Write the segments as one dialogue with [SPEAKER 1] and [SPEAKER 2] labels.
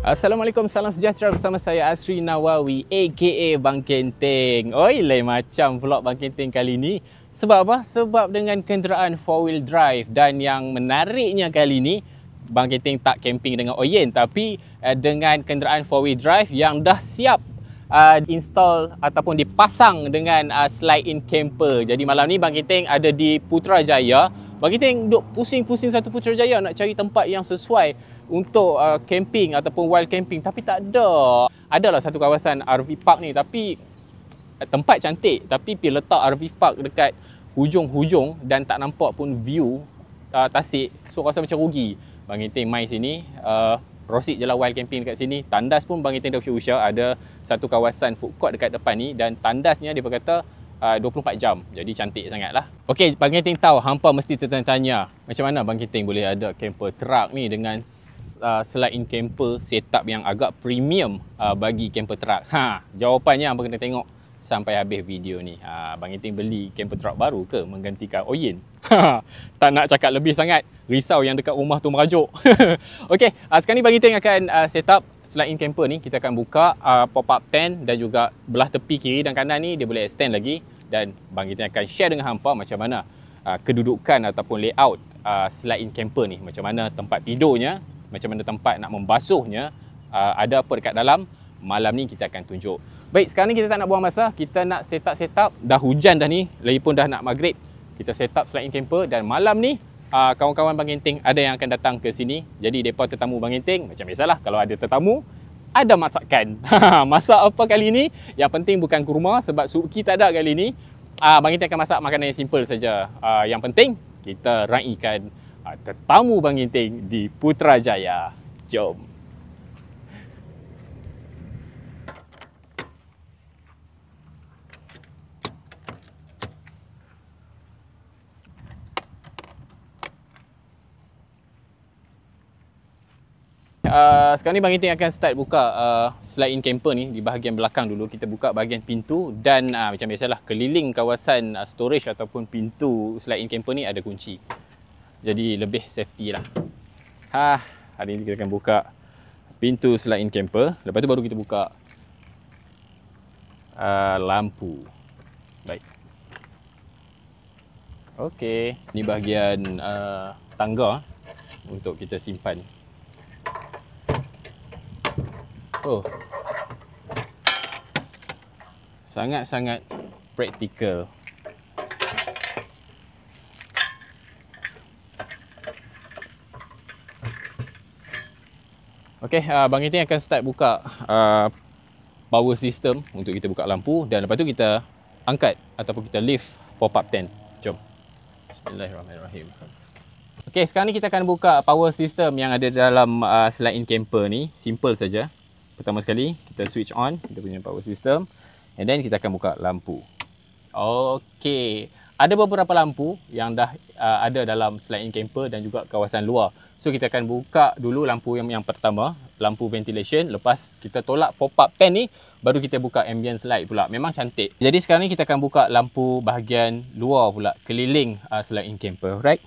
[SPEAKER 1] Assalamualaikum, salam sejahtera bersama saya Asri Nawawi aka Bang Kenteng. Oi, lain macam vlog Bang Kenteng kali ni. Sebab apa? Sebab dengan kenderaan 4-wheel drive, dan yang menariknya kali ni Bang Kenteng tak camping dengan Oyen, tapi dengan kenderaan 4-wheel drive yang dah siap install ataupun dipasang dengan slide-in camper. Jadi malam ni Bang Kenteng ada di Putrajaya. Bang Kenteng duk pusing-pusing satu Putrajaya nak cari tempat yang sesuai untuk camping ataupun wild camping, tapi tak ada. Adalah satu kawasan RV park ni, tapi tempat cantik, tapi pergi letak RV park dekat hujung-hujung dan tak nampak pun view tasik. So rasa macam rugi. Bang Kenteng mai sini, proceed je lah wild camping dekat sini. Tandas pun Bang Kenteng dah usah-usah ada satu kawasan food court dekat depan ni, dan tandasnya dia berkata 24 jam. Jadi cantik sangat lah. Okey, Bang Kenteng tahu hampa mesti tertanya-tanya macam mana Bang Kenteng boleh ada camper truck ni dengan slide-in camper setup yang agak premium bagi camper truck. Jawapannya hampa kena tengok sampai habis video ni. Bang Kenteng beli camper truck baru ke menggantikan Oyen? Tak nak cakap lebih sangat. Risau yang dekat rumah tu merajuk. Okey, sekarang ni Bang Kenteng akan setup slide-in camper ni. Kita akan buka pop-up tent, dan juga belah tepi kiri dan kanan ni dia boleh extend lagi, dan Bang Kenteng akan share dengan hampa macam mana kedudukan ataupun layout slide-in camper ni. Macam mana tempat tidurnya, macam mana tempat nak membasuhnya, ada apa dekat dalam. Malam ni kita akan tunjuk. Baik, sekarang ni kita tak nak buang masa. Kita nak setup. Dah hujan dah ni, lagipun dah nak maghrib. Kita setup slide-in camper, dan malam ni kawan-kawan Bang Kenteng ada yang akan datang ke sini. Jadi mereka tetamu Bang Kenteng. Macam biasalah, kalau ada tetamu, ada masakan. Masak apa kali ni? Yang penting bukan kurma, sebab suki tak ada kali ni. Bang Kenteng akan masak makanan yang simple saja. Yang penting kita raikan tetamu Bang Kenteng di Putrajaya. Jom. Sekarang ni Bang Kenteng akan start buka slide-in camper ni. Di bahagian belakang dulu kita buka bahagian pintu, dan macam biasalah keliling kawasan storage ataupun pintu slide-in camper ni ada kunci. Jadi lebih safety lah. Hari ni kita akan buka pintu slide-in camper. Lepas tu baru kita buka lampu. Baik. Okey, ni bahagian tangga untuk kita simpan. Oh, sangat-sangat praktikal. Okey, Bang Kenteng akan start buka power system untuk kita buka lampu, dan lepas tu kita angkat ataupun kita lift pop-up tent. Jom. Bismillahirrahmanirrahim. Okey, sekarang ni kita akan buka power system yang ada dalam slide-in camper ni. Simple saja. Pertama sekali, kita switch on kita punya power system, and then kita akan buka lampu. Okey, ada beberapa lampu yang dah ada dalam slide-in camper dan juga kawasan luar. So kita akan buka dulu lampu yang pertama, lampu ventilation. Lepas kita tolak pop-up tent ni, baru kita buka ambience light pula. Memang cantik. Jadi sekarang ni kita akan buka lampu bahagian luar pula, keliling slide-in camper, right?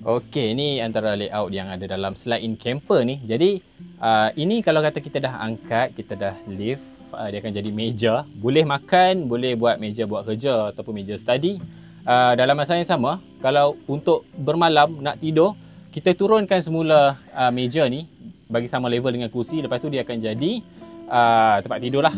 [SPEAKER 1] Okey, ni antara layout yang ada dalam slide in camper ni. Jadi ini kalau kata kita dah angkat, kita dah lift, dia akan jadi meja. Boleh makan, boleh buat meja buat kerja ataupun meja study. Dalam masa yang sama, kalau untuk bermalam nak tidur, kita turunkan semula meja ni bagi sama level dengan kursi. Lepas tu dia akan jadi tempat tidur lah.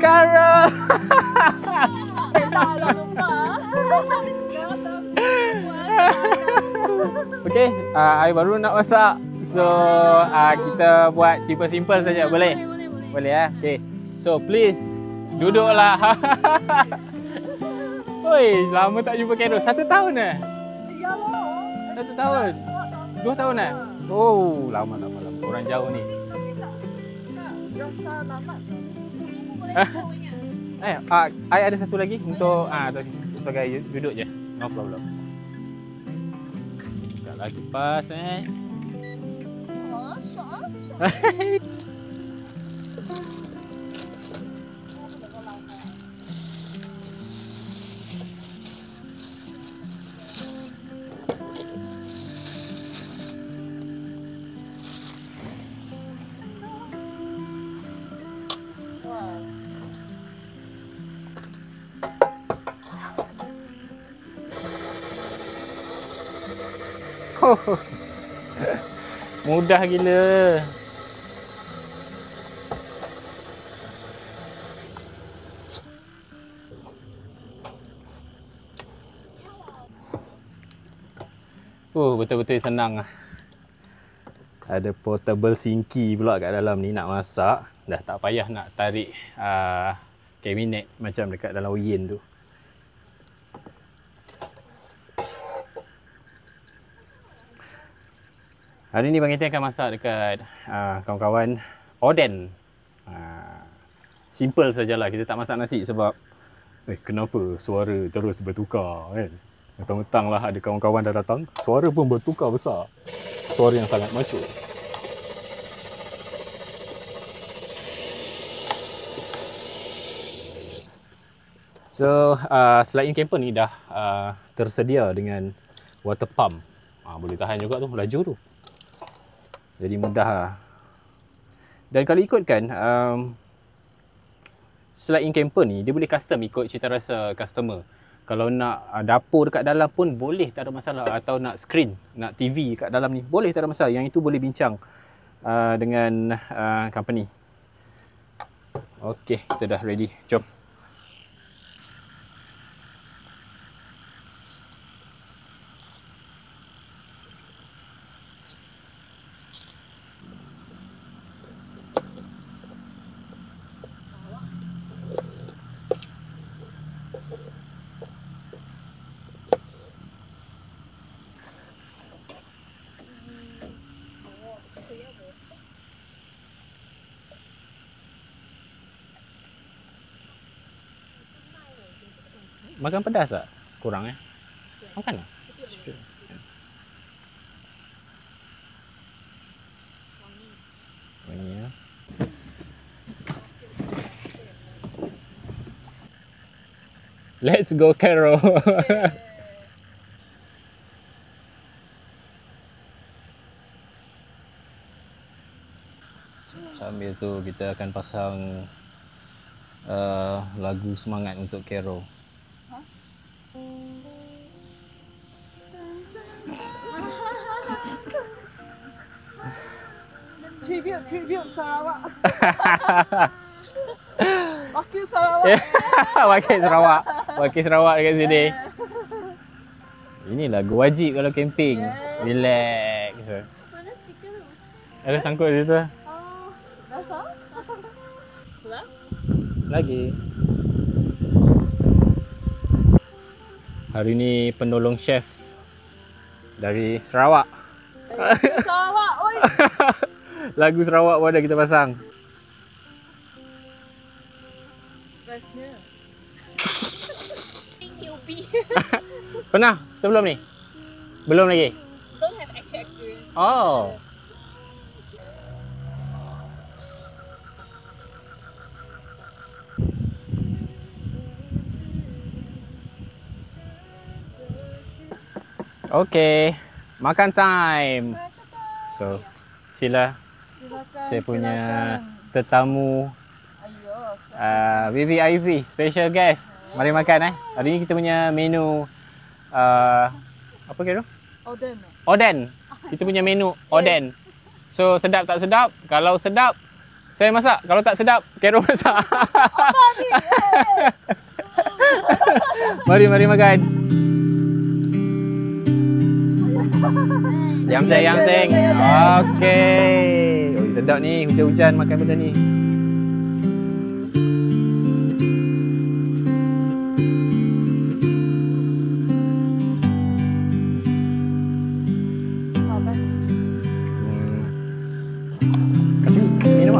[SPEAKER 2] Kara. Tak lupa.
[SPEAKER 1] Okey, I baru nak masak. So, kita buat simple-simple saja. Boleh? Boleh ya? Okey. So, please duduklah. Oi, lama tak jumpa Karo. 1 tahun dah?
[SPEAKER 2] Iyalah.
[SPEAKER 1] 1 tahun? 2 tahun dah? Oh, lama. Orang jauh ni.
[SPEAKER 2] Rasa mamat tu.
[SPEAKER 1] I ada satu lagi untuk sebagai duduk je. No problem. Tak lagi pas mudah gila. Betul-betul senang. Ada portable sinki pula kat dalam ni nak masak. Dah tak payah nak tarik kabinet macam dekat dalam Oyen tu. Hari ni Bang Kinting akan masak dekat kawan-kawan Oden. Simple sajalah, kita tak masak nasi sebab kenapa suara terus bertukar kan. Mentang-mentang lah ada kawan-kawan dah datang, suara pun bertukar besar. Suara yang sangat macu. So, selain camper ni dah tersedia dengan water pump. Boleh tahan juga tu, laju tu. Jadi mudah lah. Dan kalau ikutkan slide-in camper ni, dia boleh custom ikut cita rasa customer. Kalau nak dapur dekat dalam pun boleh, tak ada masalah. Atau nak screen, nak TV kat dalam ni, boleh, tak ada masalah. Yang itu boleh bincang dengan company. Okey, kita dah ready. Jom. Makan pedas tak? Kurang Makan lah. Sikit. Wangi ya. Let's go Carol. Sambil tu kita akan pasang lagu semangat untuk Carol.
[SPEAKER 2] Tribute Sarawak. Wakil Sarawak.
[SPEAKER 1] Wakil Sarawak dekat sini. Ini lagu wajib kalau camping. Relax.
[SPEAKER 3] Mana speaker tu?
[SPEAKER 1] Ada sangkut di situ.
[SPEAKER 3] Oh.
[SPEAKER 2] Dah sah? Sudah?
[SPEAKER 1] Lagi. Hari ni penolong chef dari Sarawak.
[SPEAKER 2] Sarawak, oi.
[SPEAKER 1] Lagu Sarawak pun ada kita pasang.
[SPEAKER 2] Stresnya.
[SPEAKER 3] Newbie.
[SPEAKER 1] Pernah sebelum ni? Belum lagi?
[SPEAKER 3] Don't have actual experience.
[SPEAKER 1] Oh. Okay, makan time. So, sila.
[SPEAKER 2] Silakan.
[SPEAKER 1] Saya punya
[SPEAKER 2] silakan.
[SPEAKER 1] tetamu
[SPEAKER 2] Ayo,
[SPEAKER 1] VVIP, special guest. Mari makan Hari ni kita punya menu apa kira?
[SPEAKER 2] Oden.
[SPEAKER 1] Oden. Kita punya menu oden. So sedap tak sedap? Kalau sedap saya masak, kalau tak sedap Carol masak.
[SPEAKER 2] Apa ni?
[SPEAKER 1] Mari makan. Yang seng. Okey. Oh, sedap ni hujan-hujan makan benda ni.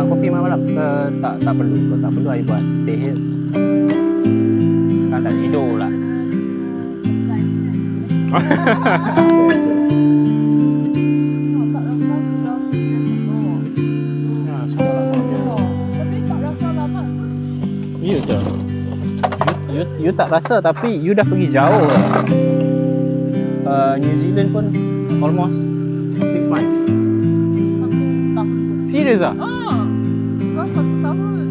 [SPEAKER 1] Kopi malam ke tak perlu. Kalau tak perlu I buat teh je. Kan tak tidur pula. You tu. You tak rasa tapi you dah pergi jauh. New Zealand pun almost 6 months. Serius ah?
[SPEAKER 2] Kau 1 tahun.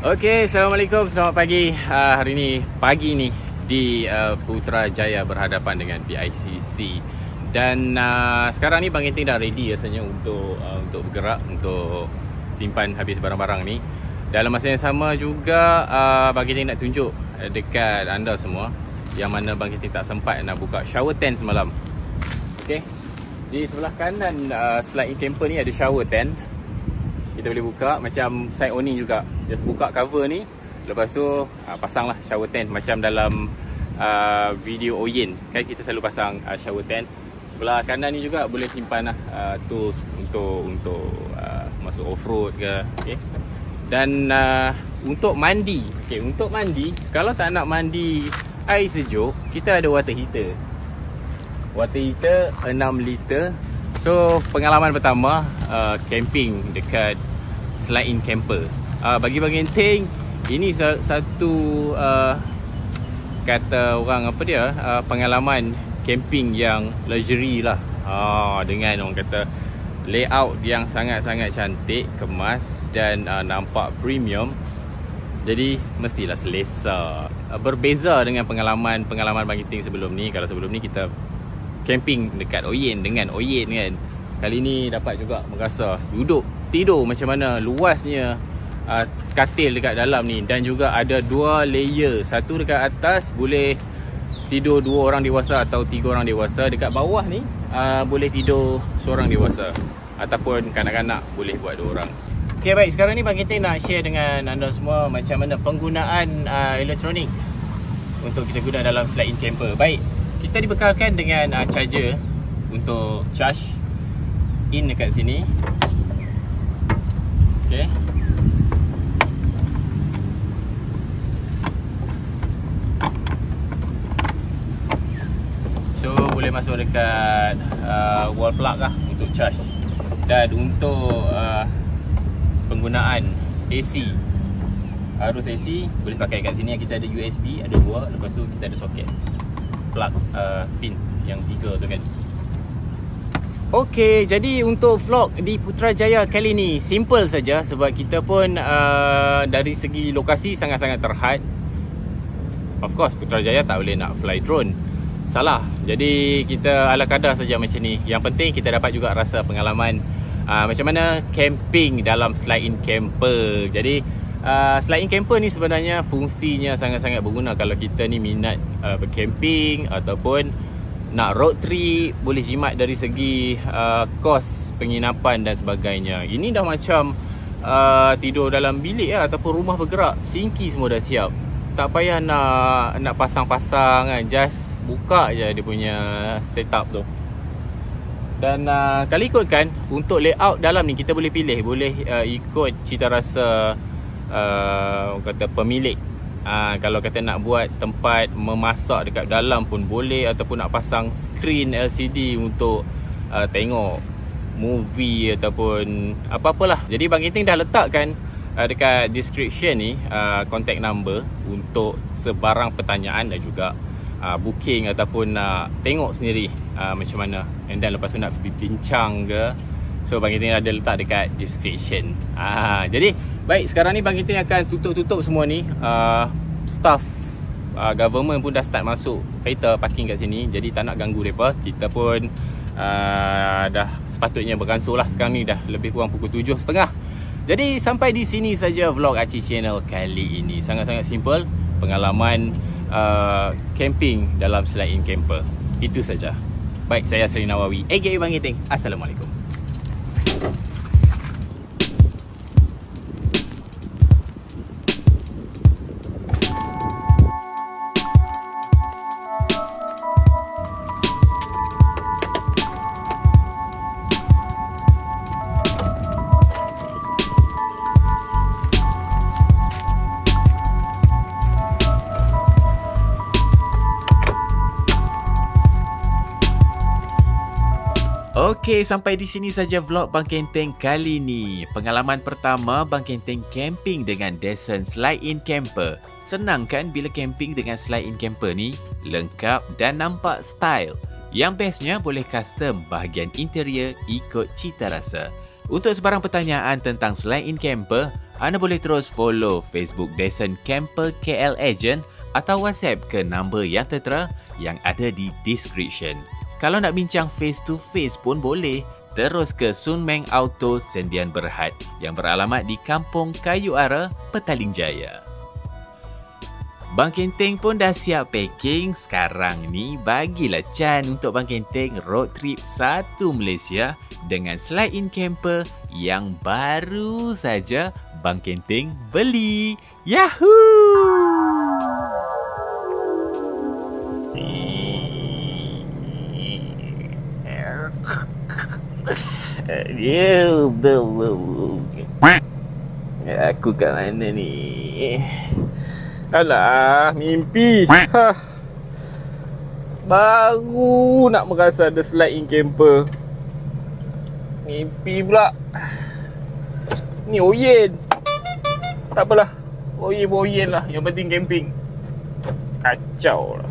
[SPEAKER 1] Okey, Assalamualaikum, selamat pagi. Hari ni pagi ni di Putrajaya berhadapan dengan PICC. Dan sekarang ni Bang Genting dah ready rasanya untuk bergerak, untuk simpan habis barang-barang ni. Dalam masa yang sama juga Bang Genting nak tunjuk dekat anda semua yang mana Bang Genting tak sempat nak buka shower tent semalam. Okey. Di sebelah kanan slide in camper ni ada shower tent. Kita boleh buka macam side owning juga. Just buka cover ni, lepas tu pasanglah shower tent macam dalam video Oyen. Kan kita selalu pasang shower tent. Sebelah kanan ni juga boleh simpan tools untuk masuk off-road ke. Okay. Dan untuk mandi, okay, untuk mandi, kalau tak nak mandi air sejuk, kita ada water heater. Water heater 6 liter. So pengalaman pertama camping dekat slide in camper. Bagi Bang Genting, ini satu kata orang apa dia, pengalaman camping yang luxury lah. Dengan orang kata layout yang sangat-sangat cantik, kemas dan nampak premium. Jadi mestilah selesa. Berbeza dengan pengalaman Bang Genting sebelum ni. Kalau sebelum ni kita camping dekat Oyen dengan Oyen kan, kali ni dapat juga merasa duduk tidur macam mana luasnya katil dekat dalam ni. Dan juga ada 2 layer, satu dekat atas boleh tidur 2 orang dewasa atau 3 orang dewasa. Dekat bawah ni boleh tidur seorang dewasa, ataupun kanak-kanak boleh buat 2 orang. Okay, baik, sekarang ni Bang Genting nak share dengan anda semua macam mana penggunaan elektronik untuk kita guna dalam slide in camper. Baik, kita dibekalkan dengan charger untuk charge in dekat sini. Okay. So boleh masuk dekat wall plug lah untuk charge. Dan untuk penggunaan AC, arus AC boleh pakai kat sini. Kita ada USB, ada 2. Lepas tu kita ada soket plug pin yang 3 tu kan. Okey, jadi untuk vlog di Putrajaya kali ni simple saja sebab kita pun dari segi lokasi sangat-sangat terhad. Of course Putrajaya tak boleh nak fly drone, salah. Jadi kita ala kadar saja macam ni. Yang penting kita dapat juga rasa pengalaman macam mana camping dalam slide in camper. Jadi slide in camper ni sebenarnya fungsinya sangat-sangat berguna kalau kita ni minat bercamping ataupun nak road trip, boleh jimat dari segi kos penginapan dan sebagainya. Ini dah macam tidur dalam bilik ataupun rumah bergerak. Sinki semua dah siap. Tak payah nak pasang-pasang kan. Just buka je dia punya setup tu. Dan kalau ikutkan untuk layout dalam ni kita boleh pilih, boleh ikut cita rasa kata pemilik. Kalau kata nak buat tempat memasak dekat dalam pun boleh, ataupun nak pasang screen LCD untuk tengok movie ataupun apa-apalah. Jadi Bang Genting dah letakkan dekat description ni contact number untuk sebarang pertanyaan dan juga booking ataupun nak tengok sendiri macam mana. And then lepas tu nak bincang ke, so Bang Genting ada letak dekat description. Jadi baik, sekarang ni Bang Genting akan tutup semua ni. Staff government pun dah start masuk kereta parking kat sini. Jadi tak nak ganggu mereka. Kita pun dah sepatutnya beransur lah. Sekarang ni dah lebih kurang pukul 7.30. Jadi sampai di sini saja vlog Acik Channel kali ini. Sangat-sangat simple pengalaman camping dalam slide in camper. Itu saja. Baik, saya Asri Nawawi, aka Bang Genting. Assalamualaikum. Okey, sampai di sini saja vlog Bang Genting kali ni. Pengalaman pertama Bang Genting camping dengan Desen Slide In Camper. Senang kan bila camping dengan Slide In Camper ni? Lengkap dan nampak style. Yang bestnya boleh custom bahagian interior ikut cita rasa. Untuk sebarang pertanyaan tentang Slide In Camper, anda boleh terus follow Facebook Desen Camper KL Agent atau WhatsApp ke nombor yang tertera yang ada di description. Kalau nak bincang face to face pun boleh, terus ke Sun Meng Auto Sendian Berhad yang beralamat di Kampung Kayu Ara, Petaling Jaya. Bang Kenteng pun dah siap packing. Sekarang ni bagilah Chan untuk Bang Kenteng road trip satu Malaysia dengan Slide In Camper yang baru saja Bang Kenteng beli. Yahoo! Aku kat mana ni? Alah, mimpi. Baru nak merasa ada Slide In Camper. Mimpi pula. Ni oyen. Tak apalah. Oyen lah. Yang penting camping. Kacau lah.